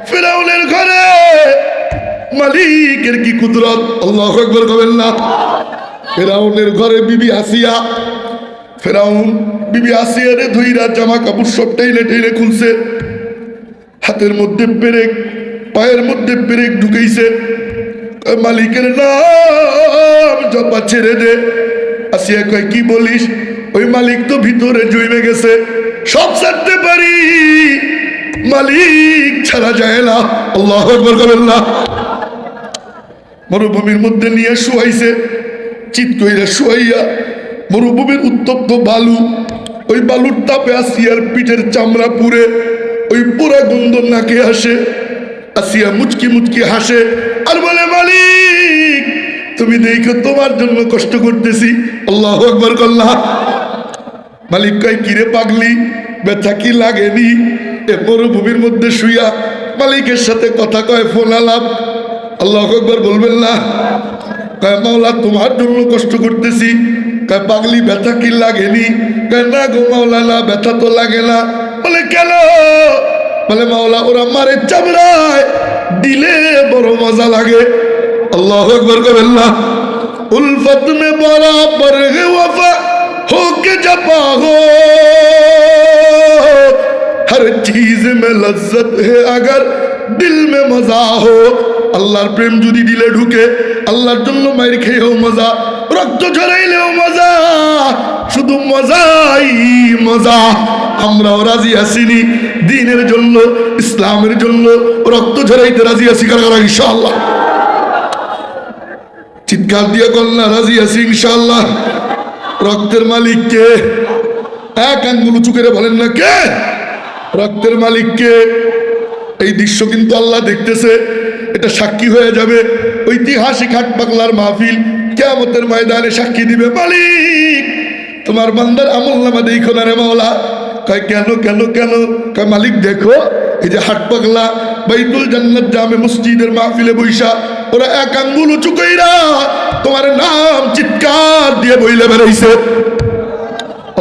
ফিরাউনের ঘরে মালিকের কি কুদরত, আল্লাহু আকবার বলেন না। ফিরাউনের ঘরে বিবি আসিয়া, ফিরাউন বিবি আসিয়ারে ধইরা জামা কাপড় সব টেনে টেনে খুলছে, হাতের মধ্যে পেরেক, পায়ের মধ্যে পেরেক ঢুকাইছে। মালিকের নাম জপা ছেড়ে দে। আসিয়া কয় কি বলিস? ওই মালিক তো ভিতরে জমে গেছে, সব ছাড়তে পারি, মালিক ছাড়া যায় না। আল্লাহু আকবার বলেন না। মরুভূমির মধ্যে নিয়ে শুয়াইছে, চিৎ কইরা শুয়াইয়া মরুভূমির উত্তপ্ত বালু, ওই বালুর তাপে আসিয়ার পিঠের চামড়া পুড়ে ওই পুরা গন্ধ নাকে আসে। আসিয়া মুচকি মুচকি হাসে আর বলে মালিক তুমি দেখো তোমার জন্য কষ্ট করতেছি। আল্লাহু আকবার কল্লা। মালিক কয় কিরে পাগলি, ব্যথা কি লাগেনি? এ মরুভূমির মধ্যে শুইয়া মালিকের সাথে কথা কয়, ফোন আলাপ। আল্লাহু আকবার বলবেন না। কয় মাওলা তোমার জন্য কষ্ট করতেছি। কয় পাগলি ব্যথা কি লাগেনি? কয় না গো মাওলা, না ব্যথা তো লাগে না। বলে কেন? বলে মাওলা ওরা মারে চামড়ায় দিলে বড় মজা লাগে। আল্লাহু আকবার বলবেন না। উলফত মে বরাবর হে ওয়াফা होके जपा हो, हर चीज में लज्जत है अगर दिल में मजा हो। আল্লাহর প্রেম যদি দিলে ঢুকে, আল্লাহর জন্য মাইর খেয়েও মজা, রক্ত ঝরাইলেও মজা, শুধু মজাই মজা। আমরাও রাজি আসিনি দ্বীনের জন্য, ইসলামের জন্য রক্ত ঝরাইতে রাজি আছি কারা ইনশাআল্লাহ? চিৎকার দিয়ে কল্লা রাজি আছি ইনশাআল্লাহ। রক্তের মালিক কে? এক আঙ্গুল উঁচু করে বলেন না কে? রক্তের মালিক কে? এই দৃশ্য কিন্তু আল্লাহ দেখতেছে, এটা সাক্ষী হয়ে যাবে। ঐতিহাসিক হাট পাগলার মাহফিল কিয়ামতের ময়দানে সাক্ষী দিবে, মালিক তোমার বান্দার আমলনামা দেখো না রে মাওলা। কয় কেন কেন কেন? কয় মালিক দেখো, এই যে হাট পাগলা বাইতুল জান্নাত জামে মসজিদের মাহফিলে বৈশা ওরা এক আঙ্গুল উঁচু কইরা তোমার নাম চিৎকার দিয়ে বইলে বেড়াইছে।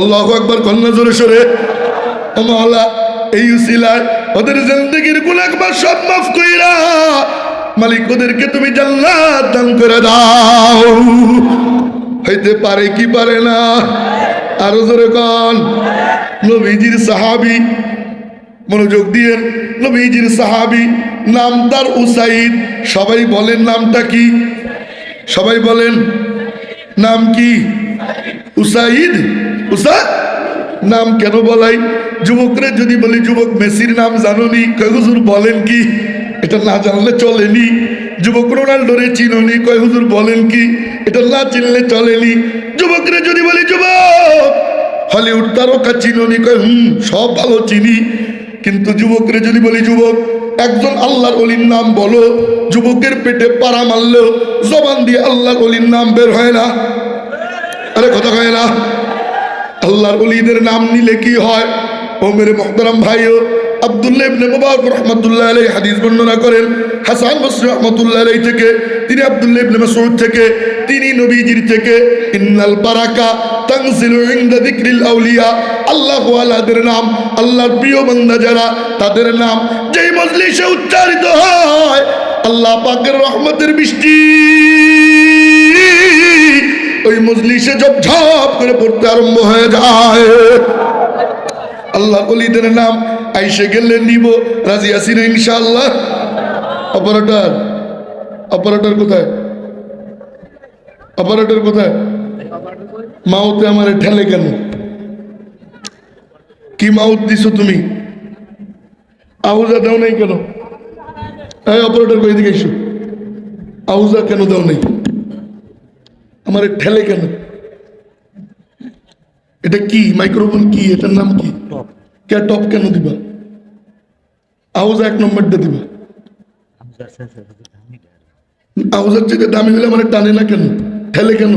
আল্লাহু আকবার কন্যা জোরে সরে। ও মাওলা এই উসিলায় ওদের জিন্দেগির গুনাহগার সব মাফ কইরা মালিক ওদেরকে তুমি জান্নাত দান করে দাও। হইতে পারে কি পারে না? আরো জোরে কন। নবীজির সাহাবী, মনোযোগ দিয়ে, নবীজির সাহাবী, নাম তার উসাইদ। সবাই বলেন নামটা কি? সবাই বলেন নাম কি? উসাইদ। নাম কেন বলাই? যুবকরা যদি বলি যুবক মেসির নাম জানোনি, কয় হুজুর বলেন কি? এটা না জানলে চলেনি। যুবক রোনাল্ডোরে চিনোনি, কয় হুজুর বলেন কি? এটা না চিনলে চলেনি। যুবকরা যদি বলি যুবক হলিউড তারকা চিনোনি, কয় সব ভালো চিনি। কিন্তু যুবকরা যদি বলি যুবক একজন আল্লাহর ওলির নাম বলো, যুবকের পেটে পাড়া মারলেও জবান দিয়ে আল্লাহর ওলির নাম বের হয় না। আরে কথা হয় না? আল্লাহর ওলিদের নাম নিলে কি হয়? ও মেরে মুহতারাম ভাইও, আব্দুল্লাহ ইবনে মুবারক রাহমাতুল্লাহ আলাইহি হাদিস বর্ণনা করেন হাসান বসরি রাহমাতুল্লাহ আলাইহি থেকে, তিনি আব্দুল্লাহ ইবনে মাসউদ থেকে, তিনি নবীজির থেকে, ইন্নাল বারাকা তানজিলু ইনদা যিকরিল আউলিয়া। আল্লাহ ওয়ালাদের নাম, আল্লাহর প্রিয় বান্দা যারা, তাদের নাম যেই মজলিসে উচ্চারিত হয় আল্লাহ পাকের রহমতের বৃষ্টি ওই মজলিসে ঝপঝপ করে পড়তে আরম্ভ হয়ে যায়। আল্লাহ ওলিদের নাম আইসে গেলে নিব, রাজি আছি না ইনশাআল্লাহ? অপারেটর, অপারেটর কোথায়? অপারেটর কোথায়? মাউতে আমার ঠেলে কেন? কি মাউত দিছো তুমি? আউজা দাও নাই কেন? এই অপারেটর কই দিকে এসো, আউজা কেন দাও নাই? আমার ঠেলে কেন? এটা কি মাইক্রোফোন? কি এটার নাম কি? কে টপ কেন দিবা? আউজা এক নম্বরটা দিবা। আউজার চেয়ে দামি হলে আমার টানে না কেন? ঠেলে কেন?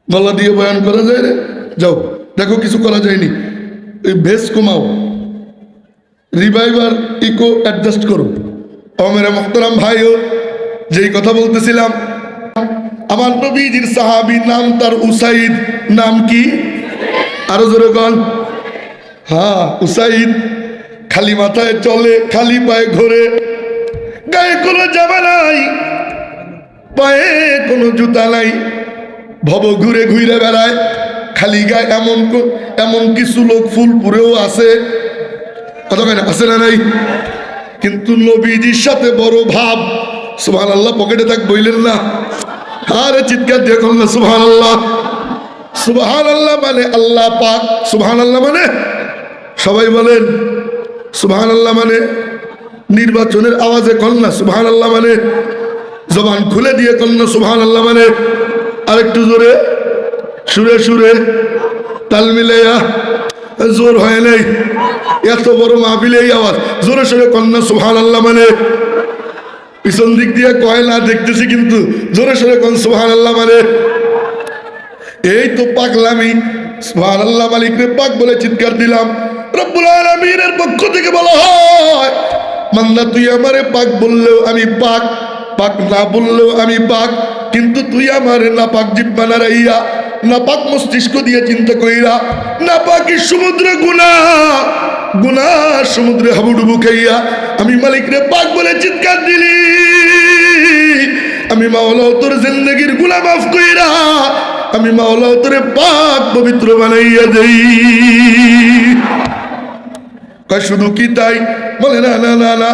গলা দিয়ে বয়ান করা যায় রে? যাও দেখো কিছু করা যায়নি। এই বেস কমাও, রিভাইভার ইকো অ্যাডজাস্ট করো। ও মেরে মুহতারাম ভাইও, যেই কথা বলতেছিলাম, আমার নবীজির সাহাবী নাম তার উসাইদ। নাম কি? আরো জোরে বল। হ্যাঁ উসাইদ। খালি মাথায় চলে, খালি পায়ে ঘোরে, গায়ে কোনো জামা নাই, পায়ে কোনো জুতা নাই, ভব ঘুরে ঘুরে বেড়ায় খালি গায়ে। এমন কিছু লোক ফুলপুরেও আছে, কথা কেন আছে না নাই? কিন্তু নবীজির সাথে বড় ভাব। সুবহানাল্লাহ, পকেটে থাক বইলেন না, আরে চিৎকার দিয়ে করল না সুবহানাল্লাহ। সুবহানাল্লাহ মানে আল্লাহ পাক, সুবহানাল্লাহ মানে সবাই বলেন সুবহানাল্লাহ মানে নির্বাচনের আওয়াজে কন্যা সুবহানাল্লাহ মানে জবান খুলে দিয়ে কন্যা সুবহানাল্লাহ মানে আরেকটু জোরে সুরে সুরে তাল মিলাইয়া, জোর হয় নাই, এত বড় মাহফিলে এই আওয়াজ, জোরে সুরে কন্যা সুবহানাল্লাহ মানে। পিছন দিক দিয়ে কয় না দেখতেছি, কিন্তু জোরে সোরে কোন সুবহানাল্লাহ মানে। এই তো পাগলামি। সুবহানাল্লাহ, মালিকরে পাক বলে চিৎকার দিলাম। রব্বুল আলামিনের পক্ষ থেকে বলা হয়, বান্দা তুই আমারে পাক বললেও আমি পাক, পাক না বললেও আমি পাক, কিন্তু তুই আমারে না পাক জিহ্বা নাড়াইয়া, না পাক মস্তিষ্ক দিয়ে চিন্তা কইরা, না পাকি সমুদ্র গুনাহ সমুদ্রে হাবুডুবু খাইয়া আমি মালিকরে পাক বলে চিৎকার দিলি, আমি মাওলা তোর জিন্দেগির গুনাহ মাফ কইরা আমি মাওলা তোরে পাক পবিত্র বানাইয়া দেই। কয় শুধু কি তাই? বলে না না না না,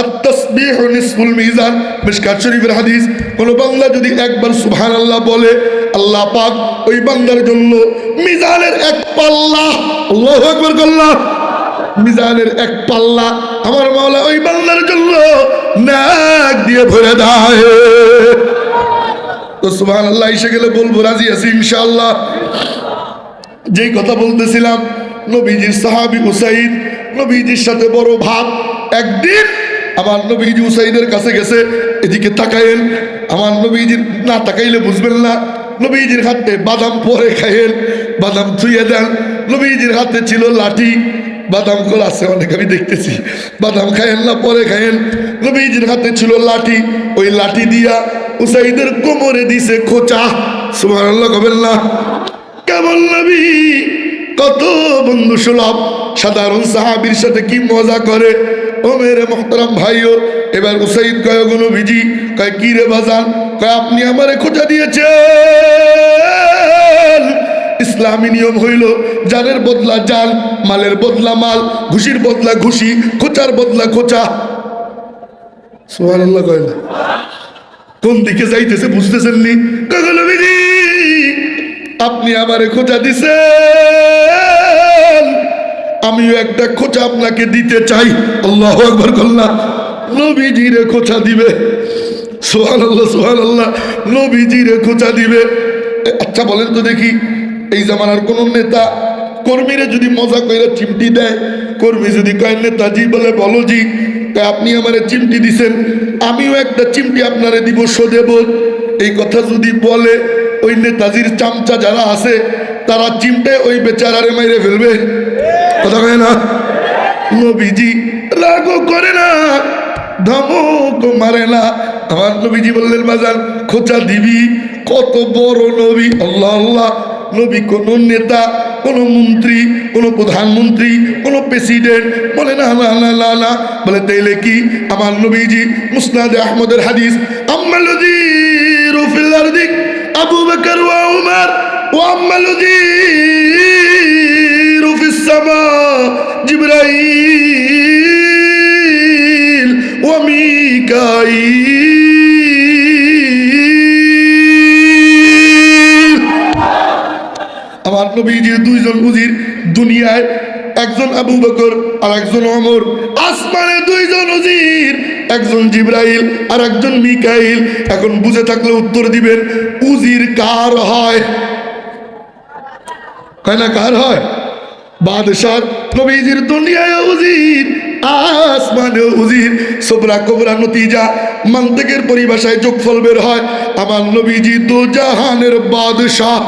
আত-তাসবিহু নিসফুল মিজান, মিশকাত শরীফের হাদিস। কোন বান্দা যদি একবার সুবহানাল্লাহ বলে, আল্লাহ পাক ওই বান্দার জন্য মিজানের এক পাল্লা, আল্লাহু আকবার আল্লাহ, মিজানের এক পাল্লা আমার মাওলা ওই বান্দার জন্য নাক দিয়ে ভরে দেয়। তো সুবহানাল্লাহ এসে গেলে বলবো রাজি আছি ইনশাআল্লাহ। যেই কথা বলতেছিলাম, নবীজির সাহাবী উসাইদ, নবীজির সাথে বড় ভাব। একদিন আমার নবীজি উসাইদের কাছে গেছে, এদিকে তাকায়েন, আমার নবীজির না তাকাইলে বুঝবেন না, নবীজির হাতে বাদাম পরে খায়েন, বাদাম ধুয়ে দেন। নবীজির হাতে ছিল লাঠি, বাদাম কল আছে অনেক আমি দেখতেছি, বাদাম খায়েন না পরে খায়েন। নবীজির হাতে ছিল লাঠি, ওই লাঠি দিয়া উসাইদের কোমরে দিছে খোঁচা। সুবহানাল্লাহ কবেন না? কেমন নবী, কত বন্ধু সুলভ, সাধারণ সাহাবীর সাথে কি মজা করে। ও মেরে মোহতারাম ভাইও, এবার উসাইদ কয় গো নবীজি, কয় কি রে বাজান? কয় আপনি আমারে খোঁচা দিয়েছেন। ইসলামী নিয়ম হইল জানের বদলা জান, মালের বদলা মাল, ঘুষির বদলা ঘুষি, খোঁচার বদলা খোঁচা। সুবহানাল্লাহ কয় না? কোন দিকে যাইতেছে বুঝতেছেন নি? কয় নবীজি আপনি আমারে খোঁচা দিছেন, আমিও একটা খোঁচা আপনাকে দিতে চাই। আল্লাহু আকবার আল্লাহ। নবীজিরে খোঁচা দিবে, সুবহানাল্লাহ সুবহানাল্লাহ, নবীজিরে খোঁচা দিবে। আচ্ছা বলেন তো দেখি, এই জামানার কোন নেতা কর্মীরে যদি মজা কইরা চিমটি দেয়, কর্মী যদি কয় নেতাজি বলে বলো জি, আপনি আমারে চিমটি দিছেন, আমিও একটা চিমটি আপনারে দিব সোদেব, এই কথা যদি বলে, ওই নেতাজির চামচা যারা আছে তারা চিমটে ওই বেচারারে মাইরে ফেলবে, কথা কয় না? নবীজি রাগও করে না, ধমক মারে না। আমার নবীজি বললেন বাজান খোঁচা দিবি, কত বড় নবী, আল্লাহ আল্লাহ। নবী কোন নেতা, কোন মন্ত্রী, কোন প্রধানমন্ত্রী, কোন প্রেসিডেন্ট বলে না না না না না, বলে তাইলে কি? আমার নবীজি মুসনাদে আহমদের হাদিস, আম্মালুজি রুফিল আরদি আবু বকর ওয়া উমর ওয়া আম্মালুজি রুফিস সামা জিবরাইল ওয়া মিকাইল। আমার নবীজির দুইজন উজির দুনিয়ায়, একজন আবু বকর আর একজন ওমর। আসমানে দুইজন উজির, একজন জিবরাইল আর একজন মিকাইল। এখন বুঝে থাকলে উত্তর দিবেন, উজির কার হয়? হয় না কার হয়? বাদশার। নবীজির দুনিয়ায় উজির, আসমানে উজির। সোবরা কোবরা নতিজা, মান্তিকের পরিভাষায় যোগফল বের হয়। আমার নবীজি তো জাহানের বাদশাহ।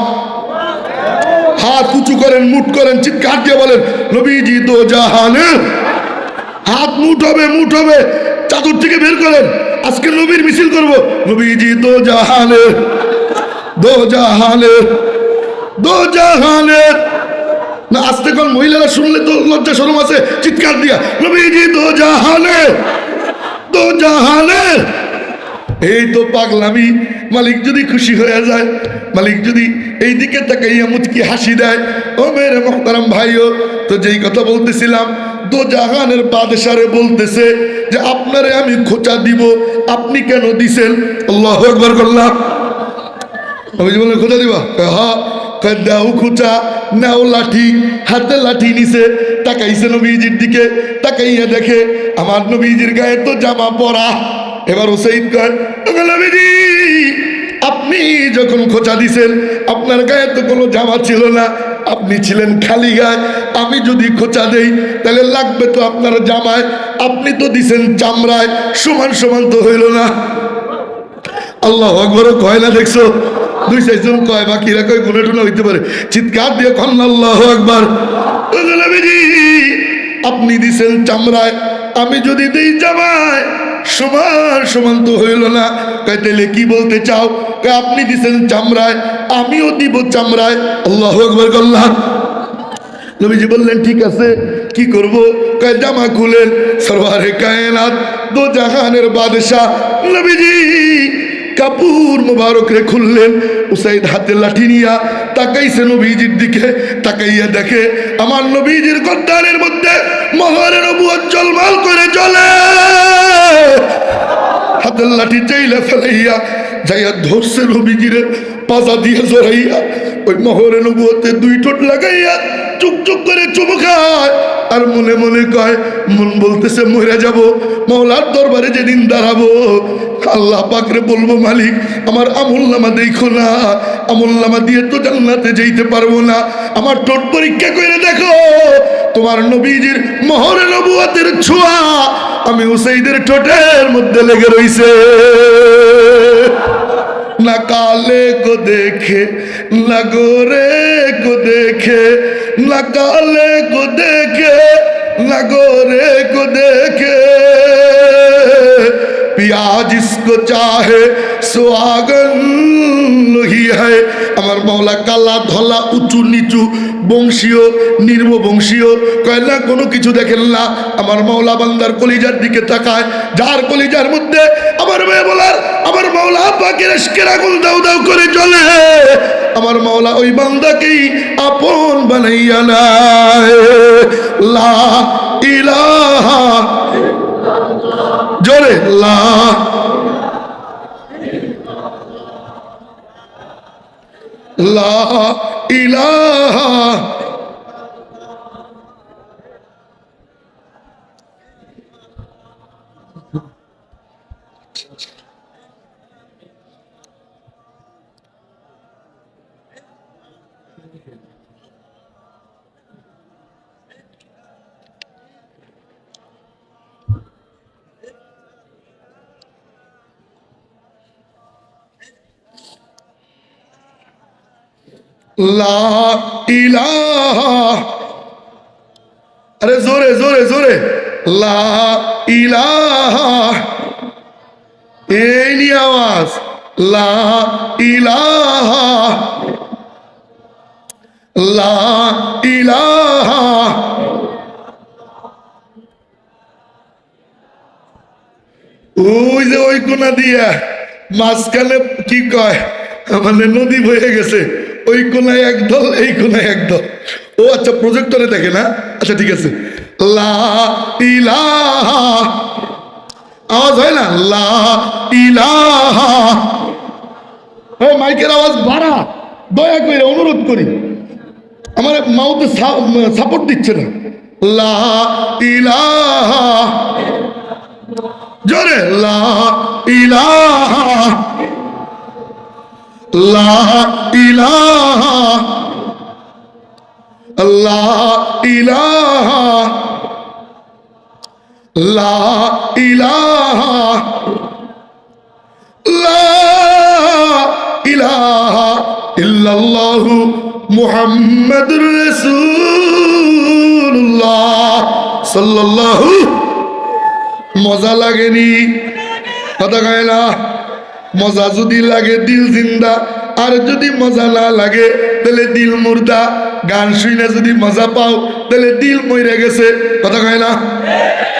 হাত উঁচু করেন, মুঠ করেন, চিৎকার দিয়ে বলেন নবীজি দো জাহানের। হাত মুঠ হবে, মুঠ হবে, চাদর থেকে বের করেন, আজকে নবীর মিছিল করব। নবীজি দো জাহানের, দো জাহানের, দো জাহানের। না আস্তে কোন মহিলারা শুনলে তো লজ্জা শরম আছে, চিৎকার দিয়া নবীজি দো জাহানে, দো জাহানে। এই তো পাগলামি। মালিক যদি খুশি হয়ে যায়, মালিক যদি এই দিকে তাকাইয়া মুচকি হাসি দেয়, ও মেরে মোহতারাম ভাইও, তো যেই কথা বলতেছিলাম, দো জাহানের বাদশারে বলতেছে যে আপনারে আমি খোঁচা দিব, আপনি কেন দিছেন? আল্লাহু আকবার করলাম। আমি বললাম খোঁচা দিবা? হ্যাঁ। দাও খোঁচা, নাও লাঠি, হাতে লাঠি নিছে, তাকাইছে নবীজির দিকে, তাকাইয়া দেখে আমার নবীজির গায়ে তো জামা পরা। এবার হুসাইন কয়, নবীজি আপনি যখন খোঁচা দিছেন আপনার গায়ে তো কোনো জামা ছিল না, আপনি ছিলেন খালি গায়ে। আমি যদি খোঁচা দেই তাহলে লাগবে তো আপনার জামায়, আপনি তো দিছেন চামড়ায়, সমান সমান তো হইল না। আল্লাহু আকবার কয় না? দেখছো দুই চারজন কয়, বাকিরা কয় গুনে টুনে হইতে পারে। চিৎকার দিয়ে কন আল্লাহু আকবার। আপনি দিছেন চামড়ায়, আমি যদি দেই জামায়, সমান সমান তো হইল না। কয় তাইলে কি বলতে চাও? কয় আপনি দিছেন চামড়ায়, আমিও দিব চামড়ায়। আল্লাহু আকবার করলাম। নবীজি বললেন ঠিক আছে, কি করব? কয় জামা খুলেন। সরওয়ারে কায়নাত দো জাহানের বাদশা নবীজি কাপুর মোবারক রে খুললেন। উসাইদ হাতে লাঠি নিয়া তাকাইছে নবীজির দিকে, তাকাইয়া দেখে আমার নবীজির গদ্দানের মধ্যে মোহরে নবুয়ত ঝলমল করে জ্বলে। হাতের লাঠি চাইলে ফেলাইয়া যাইয়া ধরছে নবীজিরে, পাজা দিয়ে জড়াইয়া ওই মোহরে নবুয়তে দুই ঠোঁট লাগাইয়া চুক চুক করে চুমু খায়। আর মনে মনে কয়, মন বলতেছে মরে যাব, মাওলার দরবারে যেদিন দাঁড়াবো আল্লাহ পাকরে বলবো মালিক আমার আমুলনামা দেখো না, আমুলনামা দিয়ে তো জান্নাতে যেতে পারবো না, আমার ঠোঁট পরীক্ষা করে দেখো, তোমার নবীজির মোহরে নবুয়তের ছোঁয়া আমি হুসাইনের ঠোঁটের মধ্যে লেগে রইছে। না কালে को देखे ना गोरे को देखे, ना काले को देखे ना गोरे को देखे, पिया जिसको चाहे सुहागन ही है। আমার মওলা কালা ধলা উঁচু নিচু বংশীয় নির্বংশীয় কয় না, কোনো কিছু দেখেন না। আমার মওলা বান্দার কলিজার দিকে তাকায়, যার কলিজার মধ্যে আমার মেয়ে বলার আমার মওলা পাকের ইশকের আগুন দাউ দাউ করে জ্বলে, আমার মওলা ওই বান্দাকেই আপন বানাইয়া নেয়। লা ইলাহা, জোরে লা লা ইলাহা লা ইলাহা, আরে জোরে জোরে জোরে, লা ইলাহা, এই নিয়ে আওয়াজ, লা ইলাহা, লা ইলাহা। ওই যে ওই কোনা দিয়া মাঝখানে কি কয়, মানে নদী বয়ে গেছে, ওই কোনায় একদল এই কোনায় একদল। ও আচ্ছা, প্রজেক্টরে দেখে না? আচ্ছা ঠিক আছে। লা ইলাহা, আওয়াজ হয় না? লা ইলাহা। এই মাইকের আওয়াজ বাড়া, দয়া করে অনুরোধ করি, আমার মাউথে সাপোর্ট দিচ্ছে না। লা ইলাহা, জোরে লা ইলাহা, লা ইলাহা, লা ইলাহা, লা ইলাহা, লা ইলাহা ইল্লাল্লাহু মুহাম্মাদুর রাসূলুল্লাহ সাল্লাল্লাহু। মজা লাগেনি? কথা কয় না? মজা যদি লাগে, দিল জিন্দা আর যদি মজা না লাগে তাহলে দিল মুর্দা। গান শুনে যদি মজা পাও তাহলে দিল মরে গেছে। কথা কয় না?